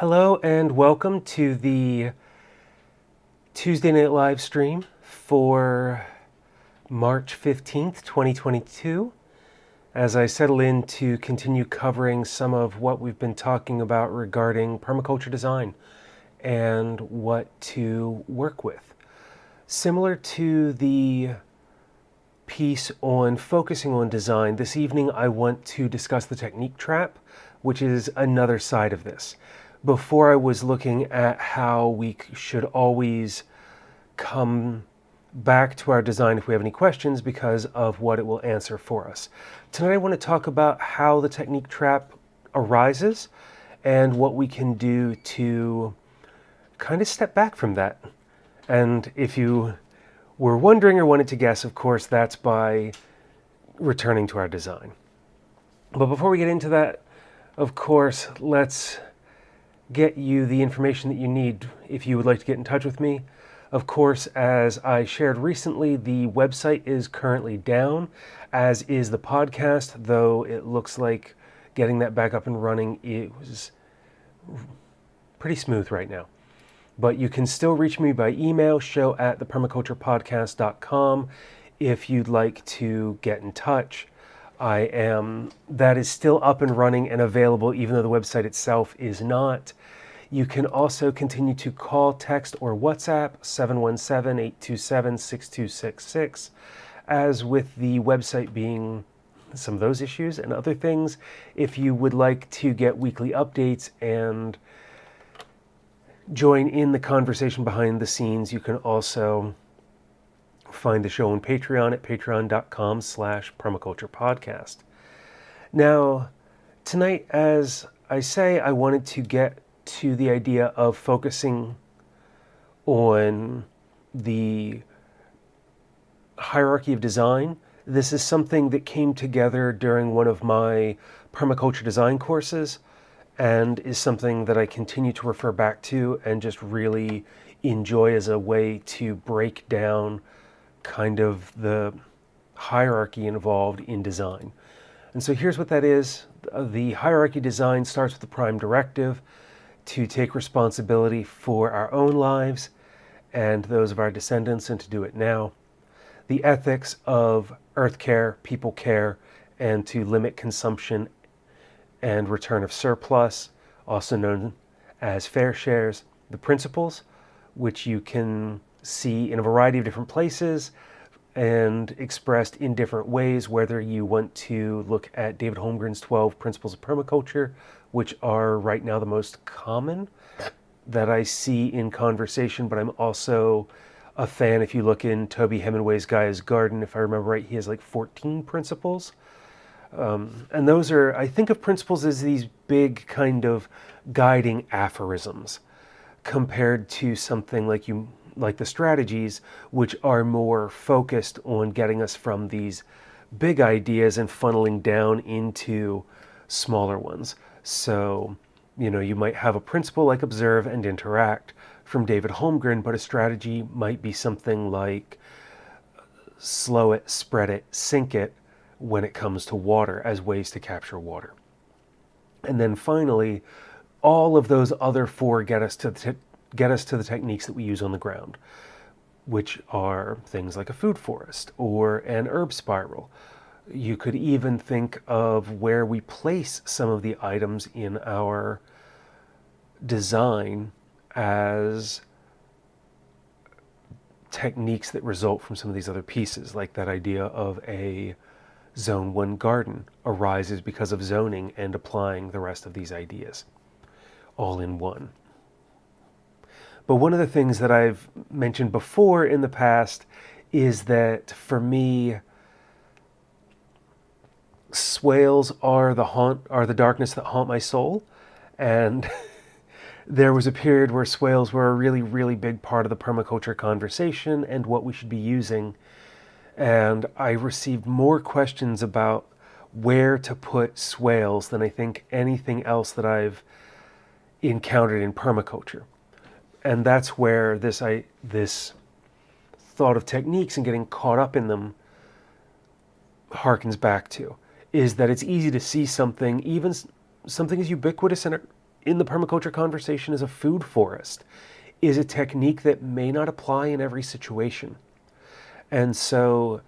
Hello and welcome to the Tuesday Night Live stream for March 15th, 2022. As I settle in to continue covering some of what we've been talking about regarding permaculture design and what to work with. Similar to the piece on focusing on design, this evening I want to discuss the technique trap, which is another side of this. Before I was looking at how we should always come back to our design if we have any questions because of what it will answer for us. Tonight I want to talk about how the technique trap arises and what we can do to kind of step back from that. And if you were wondering or wanted to guess, of course, that's by returning to our design. But before we get into that, of course, let's get you the information that you need if you would like to get in touch with me. Of course, as I shared recently, the website is currently down, as is the podcast, though it looks like getting that back up and running, it was pretty smooth right now. But you can still reach me by email, show@thepermaculturepodcast.com, if you'd like to get in touch. That is still up and running and available, even though the website itself is not. You can also continue to call, text, or WhatsApp 717-827-6266. As with the website being some of those issues and other things, if you would like to get weekly updates and join in the conversation behind the scenes, you can also find the show on Patreon at patreon.com/permaculturepodcast. Now, tonight, as I say, I wanted to get to the idea of focusing on the hierarchy of design. This is something that came together during one of my permaculture design courses and is something that I continue to refer back to and just really enjoy as a way to break down kind of the hierarchy involved in design. And so here's what that is. The hierarchy design starts with the prime directive to take responsibility for our own lives and those of our descendants, and to do it now. The ethics of earth care, people care, and to limit consumption and return of surplus, also known as fair shares. The principles, which you can see in a variety of different places and expressed in different ways, whether you want to look at David Holmgren's 12 Principles of Permaculture, which are right now the most common that I see in conversation, but I'm also a fan. If you look in Toby Hemingway's Gaia's Garden, if I remember right, he has like 14 principles. And those are, I think of principles as these big kind of guiding aphorisms compared to something like the strategies, which are more focused on getting us from these big ideas and funneling down into smaller ones. So, you might have a principle like observe and interact from David Holmgren, but a strategy might be something like slow it, spread it, sink it when it comes to water as ways to capture water. And then finally, all of those other four get us to the techniques that we use on the ground, which are things like a food forest or an herb spiral. You could even think of where we place some of the items in our design as techniques that result from some of these other pieces, like that idea of a Zone 1 garden arises because of zoning and applying the rest of these ideas all in one. But one of the things that I've mentioned before in the past is that for me, swales are the darkness that haunt my soul. And there was a period where swales were a really, really big part of the permaculture conversation and what we should be using. And I received more questions about where to put swales than I think anything else that I've encountered in permaculture. And that's where this thought of techniques and getting caught up in them harkens back to, is that it's easy to see something, even something as ubiquitous in the permaculture conversation is a food forest, is a technique that may not apply in every situation. And so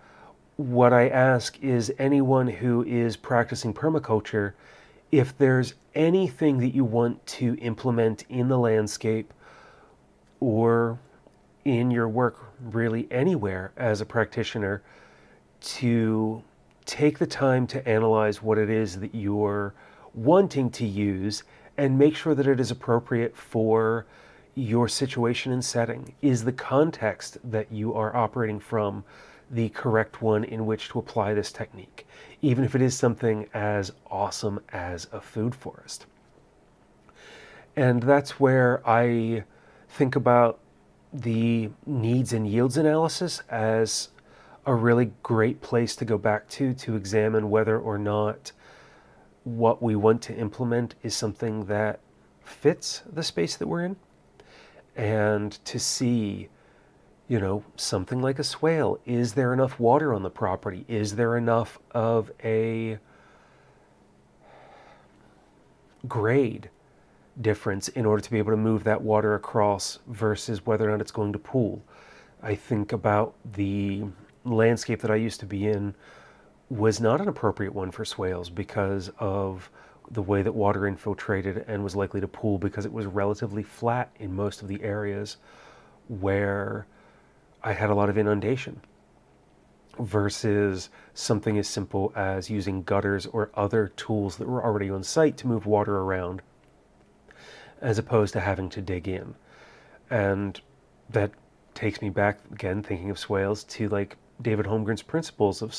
what I ask is anyone who is practicing permaculture, if there's anything that you want to implement in the landscape or in your work, really anywhere as a practitioner, to take the time to analyze what it is that you're wanting to use and make sure that it is appropriate for your situation and setting. Is the context that you are operating from the correct one in which to apply this technique, even if it is something as awesome as a food forest? And that's where I think about the needs and yields analysis as a really great place to go back to examine whether or not what we want to implement is something that fits the space that we're in. And to see, something like a swale, is there enough water on the property? Is there enough of a grade difference in order to be able to move that water across versus whether or not it's going to pool? I think about the landscape that I used to be in was not an appropriate one for swales because of the way that water infiltrated and was likely to pool because it was relatively flat in most of the areas where I had a lot of inundation, versus something as simple as using gutters or other tools that were already on site to move water around, as opposed to having to dig in. And that takes me back, again, thinking of swales, to like David Holmgren's principles of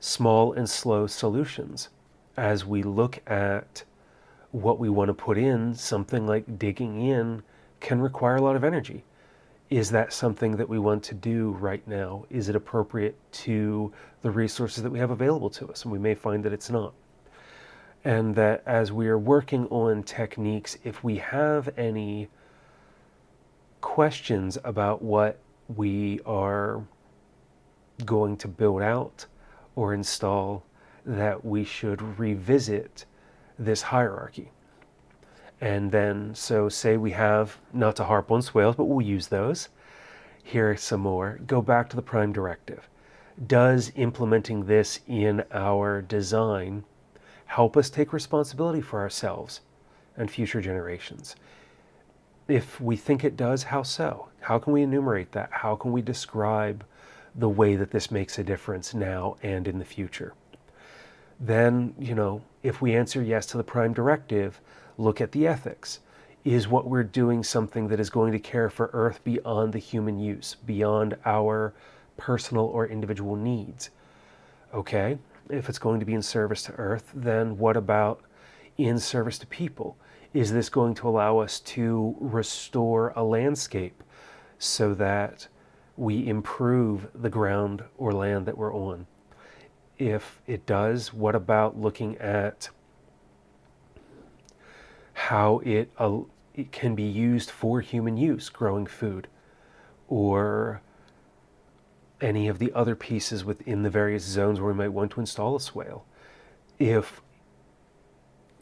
small and slow solutions. As we look at what we want to put in, something like digging in can require a lot of energy. Is that something that we want to do right now? Is it appropriate to the resources that we have available to us? And we may find that it's not. And that as we are working on techniques, if we have any questions about what we are going to build out or install, that we should revisit this hierarchy. And then, so say we have, not to harp on swales, but we'll use those. Here are some more. Go back to the prime directive. Does implementing this in our design help us take responsibility for ourselves and future generations? If we think it does, how so? How can we enumerate that? How can we describe the way that this makes a difference now and in the future? Then, if we answer yes to the prime directive, look at the ethics. Is what we're doing something that is going to care for Earth beyond the human use, beyond our personal or individual needs? Okay, if it's going to be in service to Earth, then what about in service to people? Is this going to allow us to restore a landscape so that we improve the ground or land that we're on? If it does, what about looking at how it can be used for human use, growing food, or any of the other pieces within the various zones where we might want to install a swale? If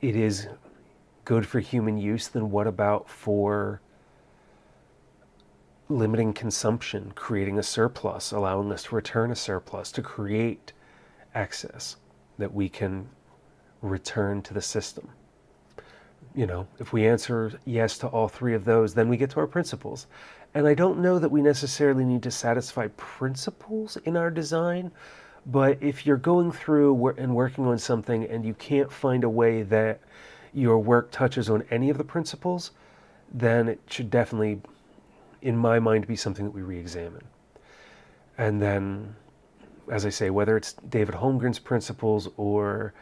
it is good for human use, then what about for limiting consumption, creating a surplus, allowing us to return a surplus to create excess that we can return to the system? If we answer yes to all three of those, then we get to our principles. And I don't know that we necessarily need to satisfy principles in our design, but if you're going through and working on something and you can't find a way that your work touches on any of the principles, then it should definitely, in my mind, be something that we re-examine. And then, as I say, whether it's David Holmgren's principles or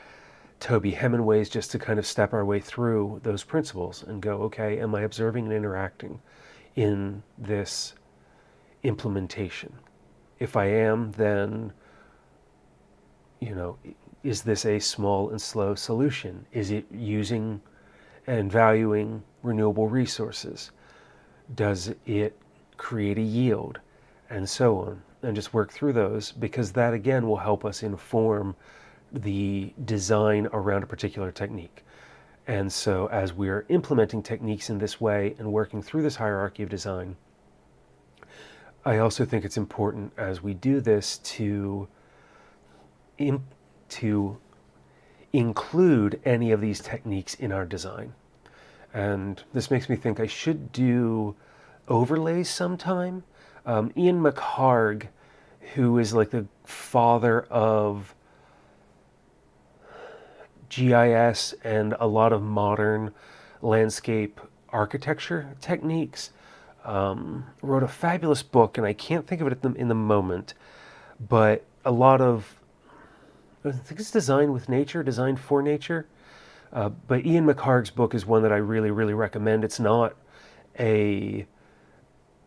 Toby Hemingway's, just to kind of step our way through those principles and go, okay, am I observing and interacting in this implementation? If I am, then, is this a small and slow solution? Is it using and valuing renewable resources? Does it create a yield? And so on. And just work through those, because that again will help us inform the design around a particular technique. And so as we're implementing techniques in this way and working through this hierarchy of design, I also think it's important as we do this to to include any of these techniques in our design. And this makes me think I should do overlays sometime. Ian McHarg, who is like the father of GIS and a lot lot of landscape architecture techniques, wrote a fabulous book, and I can't think of it in the moment, but a lot of, I think it's Design with Nature, Design for Nature. But Ian McHarg's book is one that I really, really recommend. It's not a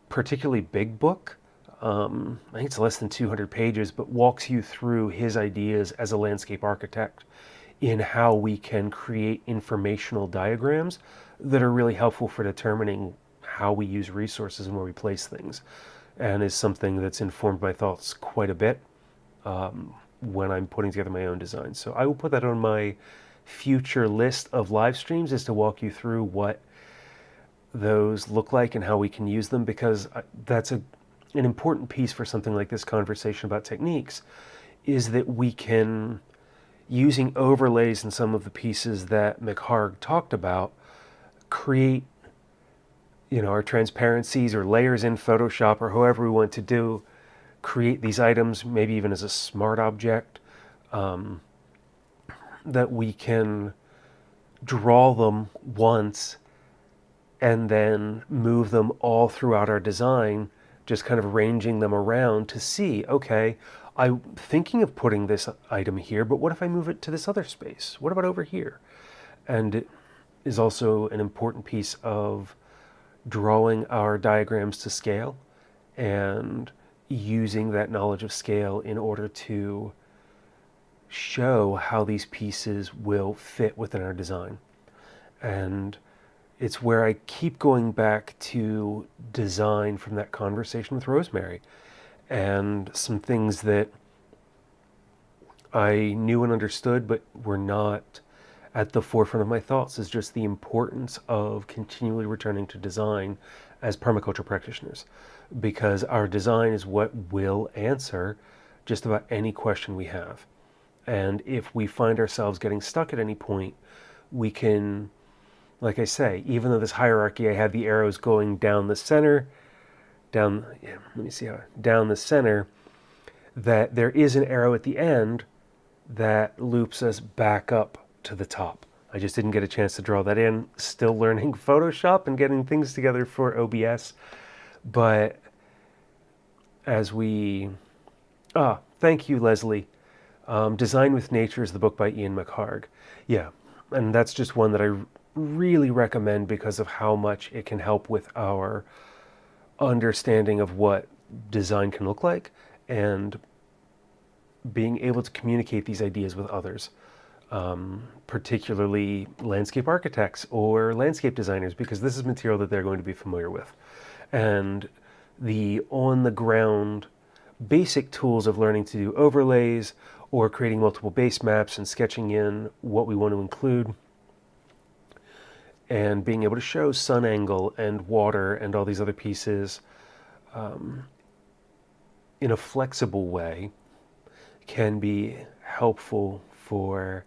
particularly big book. I think it's less than 200 pages, but walks you through his ideas as a landscape architect in how we can create informational diagrams that are really helpful for determining how we use resources and where we place things, and is something that's informed my thoughts quite a bit when I'm putting together my own design. So I will put that on my future list of live streams, is to walk you through what those look like and how we can use them, because that's an important piece for something like this conversation about techniques, is that we can, using overlays in some of the pieces that McHarg talked about, create, our transparencies or layers in Photoshop or however we want to do, create these items, maybe even as a smart object, that we can draw them once and then move them all throughout our design, just kind of ranging them around to see, okay, I'm thinking of putting this item here, but what if I move it to this other space? What about over here? And it is also an important piece of drawing our diagrams to scale and using that knowledge of scale in order to show how these pieces will fit within our design. And it's where I keep going back to design from that conversation with Rosemary, and some things that I knew and understood but were not at the forefront of my thoughts, is just the importance of continually returning to design as permaculture practitioners, because our design is what will answer just about any question we have. And if we find ourselves getting stuck at any point, we can, like I say, even though this hierarchy, I have the arrows going down the center, down the center, that there is an arrow at the end that loops us back up to the top. I just didn't get a chance to draw that in. Still learning Photoshop and getting things together for OBS. But as we... thank you, Leslie. Design with Nature is the book by Ian McHarg. Yeah, and that's just one that I really recommend because of how much it can help with our understanding of what design can look like and being able to communicate these ideas with others, particularly landscape architects or landscape designers, because this is material that they're going to be familiar with. And the on-the-ground basic tools of learning to do overlays or creating multiple base maps and sketching in what we want to include, and being able to show sun angle and water and all these other pieces in a flexible way can be helpful for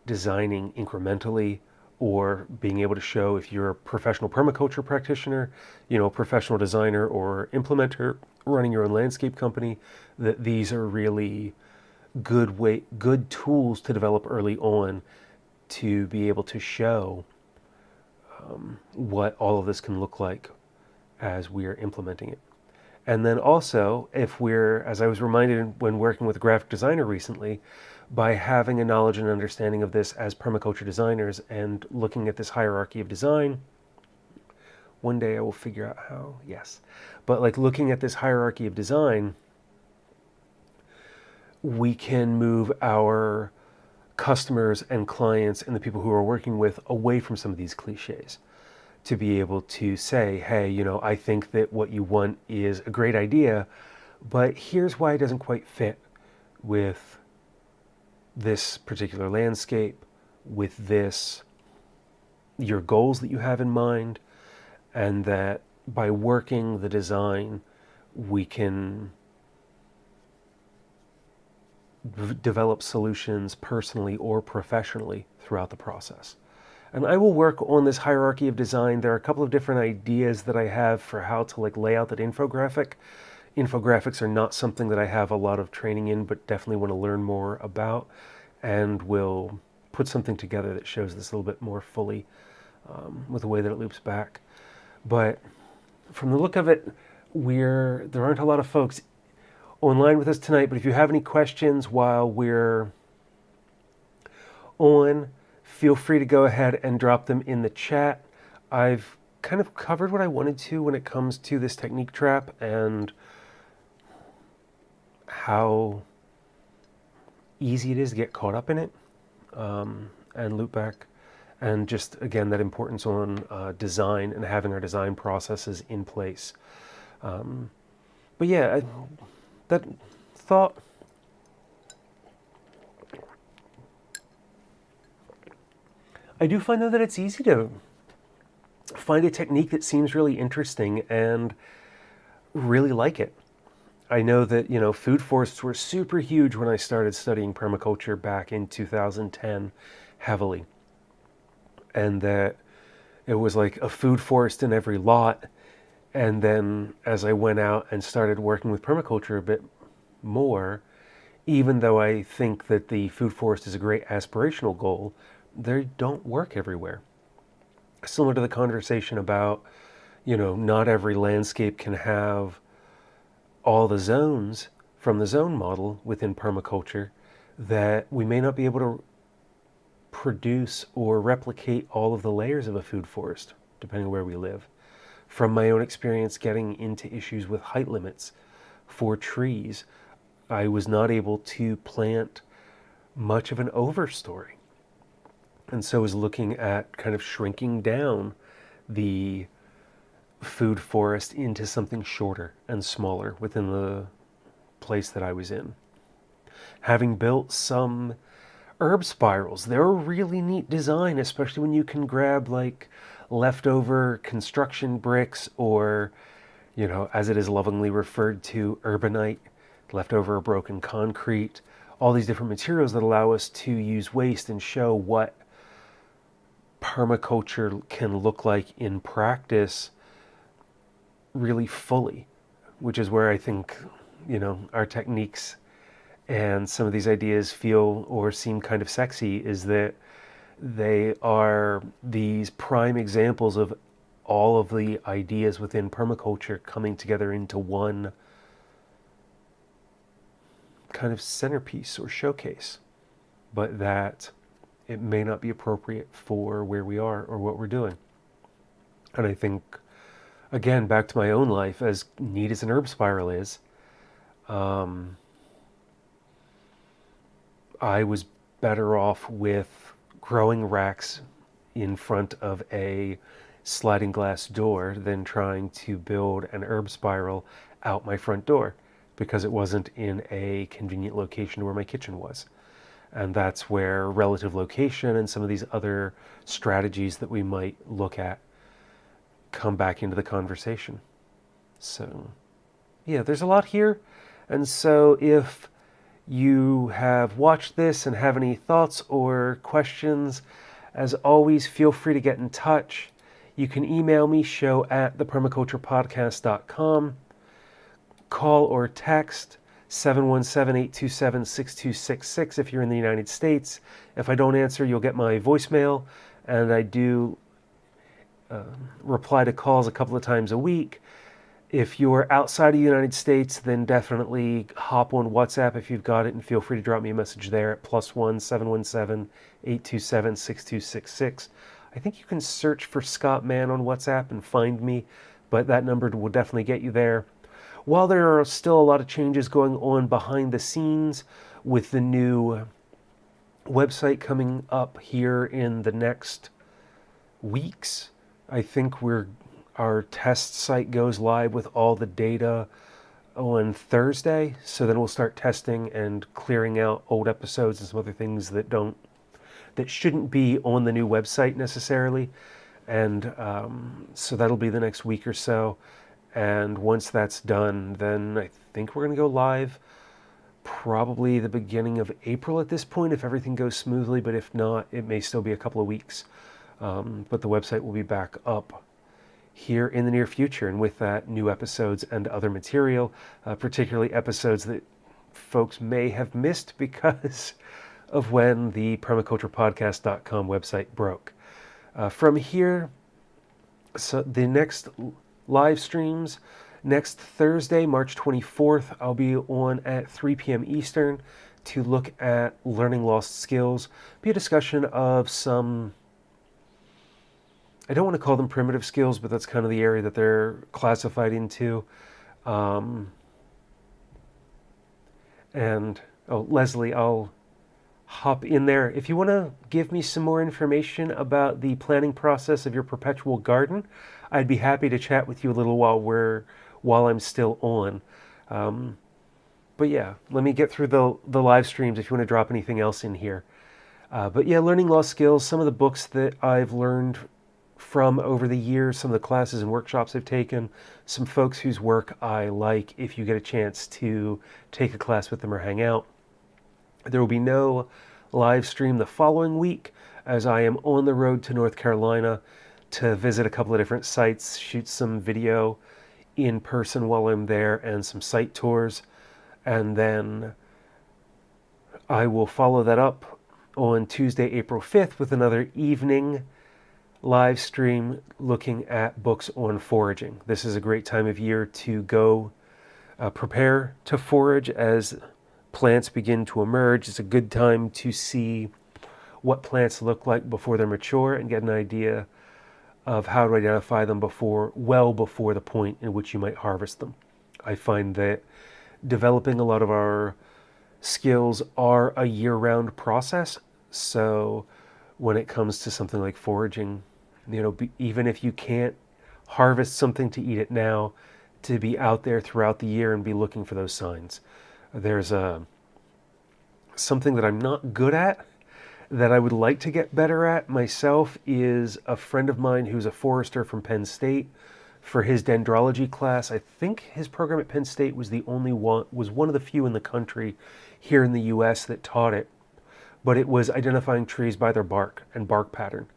designing incrementally, or being able to show, if you're a professional permaculture practitioner, a professional designer or implementer running your own landscape company, that these are really good tools to develop early on to be able to show what all of this can look like as we're implementing it. And then also, if we're, as I was reminded when working with a graphic designer recently, by having a knowledge and understanding of this as permaculture designers and looking at this hierarchy of design, one day I will figure out how, yes. But like looking at this hierarchy of design, we can move our customers and clients and the people who we're working with away from some of these cliches, to be able to say, hey, I think that what you want is a great idea, but here's why it doesn't quite fit with this particular landscape, with this your goals that you have in mind, and that by working the design, we can develop solutions personally or professionally throughout the process. And I will work on this hierarchy of design. There are a couple of different ideas that I have for how to lay out that infographic. Infographics are not something that I have a lot of training in, but definitely want to learn more about, and will put something together that shows this a little bit more fully with the way that it loops back. But from the look of it, there aren't a lot of folks online with us tonight, but if you have any questions while we're on, feel free to go ahead and drop them in the chat. I've kind of covered what I wanted to when it comes to this technique trap and how easy it is to get caught up in it and loop back. And just, again, that importance on design and having our design processes in place. But yeah, that thought, I do find though that it's easy to find a technique that seems really interesting and really like it. I know that, food forests were super huge when I started studying permaculture back in 2010 heavily. And that it was like a food forest in every lot. And then as I went out and started working with permaculture a bit more, even though I think that the food forest is a great aspirational goal, they don't work everywhere. Similar to the conversation about, not every landscape can have all the zones from the zone model within permaculture, that we may not be able to produce or replicate all of the layers of a food forest, depending on where we live. From my own experience getting into issues with height limits for trees, I was not able to plant much of an overstory. And so I was looking at kind of shrinking down the food forest into something shorter and smaller within the place that I was in. Having built some herb spirals, they're a really neat design, especially when you can grab leftover construction bricks, or, as it is lovingly referred to, urbanite, leftover broken concrete, all these different materials that allow us to use waste and show what permaculture can look like in practice really fully, which is where I think, our techniques and some of these ideas feel or seem kind of sexy, is that they are these prime examples of all of the ideas within permaculture coming together into one kind of centerpiece or showcase, but that it may not be appropriate for where we are or what we're doing. And I think, again, back to my own life, as neat as an herb spiral is, I was better off with growing racks in front of a sliding glass door than trying to build an herb spiral out my front door, because it wasn't in a convenient location where my kitchen was. And that's where relative location and some of these other strategies that we might look at come back into the conversation. So, yeah, there's a lot here. And so if you have watched this and have any thoughts or questions, as always, feel free to get in touch. You can email me, show@thepermaculturepodcast.com. Call or text 717-827-6266 if you're in the United States. If I don't answer, you'll get my voicemail, and I do reply to calls a couple of times a week. If you're outside of the United States, then definitely hop on WhatsApp if you've got it, and feel free to drop me a message there at +1 717-827 6266. I think you can search for Scott Mann on WhatsApp and find me, but that number will definitely get you there. While there are still a lot of changes going on behind the scenes with the new website coming up here in the next weeks, I think our test site goes live with all the data on Thursday. So then we'll start testing and clearing out old episodes and some other things that don't that shouldn't be on the new website necessarily. And so that'll be the next week or so. And once that's done, then I think we're going to go live probably the beginning of April at this point, if everything goes smoothly. But if not, it may still be a couple of weeks. But the website will be back up here in the near future. And with that, new episodes and other material, particularly episodes that folks may have missed because of when the permaculturepodcast.com website broke. From here, so the next live streams, next Thursday, March 24th, I'll be on at 3 p.m. Eastern to look at learning lost skills. Be a discussion of some, I don't want to call them primitive skills, but that's kind of the area that they're classified into. Leslie, I'll hop in there. If you want to give me some more information about the planning process of your perpetual garden, I'd be happy to chat with you a little while I'm still on. But yeah, let me get through the live streams if you want to drop anything else in here. But yeah, learning lost skills, some of the books that I've learned from over the years, some of the classes and workshops I've taken, some folks whose work I like if you get a chance to take a class with them or hang out. There will be no live stream the following week as I am on the road to North Carolina to visit a couple of different sites, shoot some video in person while I'm there and some site tours. And then I will follow that up on Tuesday, April 5th with another evening live stream looking at books on foraging. This is a great time of year to go prepare to forage as plants begin to emerge. It's a good time to see what plants look like before they're mature and get an idea of how to identify them well before the point in which you might harvest them. I find that developing a lot of our skills are a year-round process. So when it comes to something like foraging, even if you can't harvest something to eat it now, to be out there throughout the year and be looking for those signs. There's something that I'm not good at that I would like to get better at myself is a friend of mine who's a forester from Penn State. For his dendrology class, I think his program at Penn State was one of the few in the country here in the US that taught it. But it was identifying trees by their bark and bark pattern.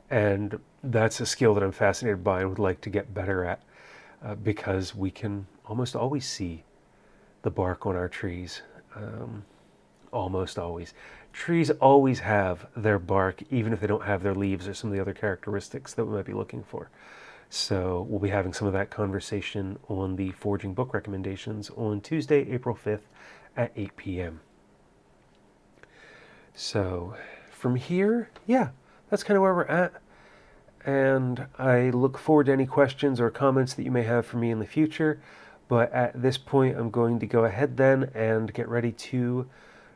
And that's a skill that I'm fascinated by and would like to get better at because we can almost always see the bark on our trees. Almost always. Trees always have their bark, even if they don't have their leaves or some of the other characteristics that we might be looking for. So we'll be having some of that conversation on the foraging book recommendations on Tuesday, April 5th at 8 p.m. So from here, yeah, that's kind of where we're at. And I look forward to any questions or comments that you may have for me in the future. But at this point, I'm going to go ahead then and get ready to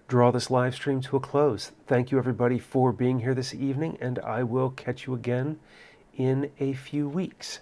draw this live stream to a close. Thank you, everybody, for being here this evening, and I will catch you again in a few weeks.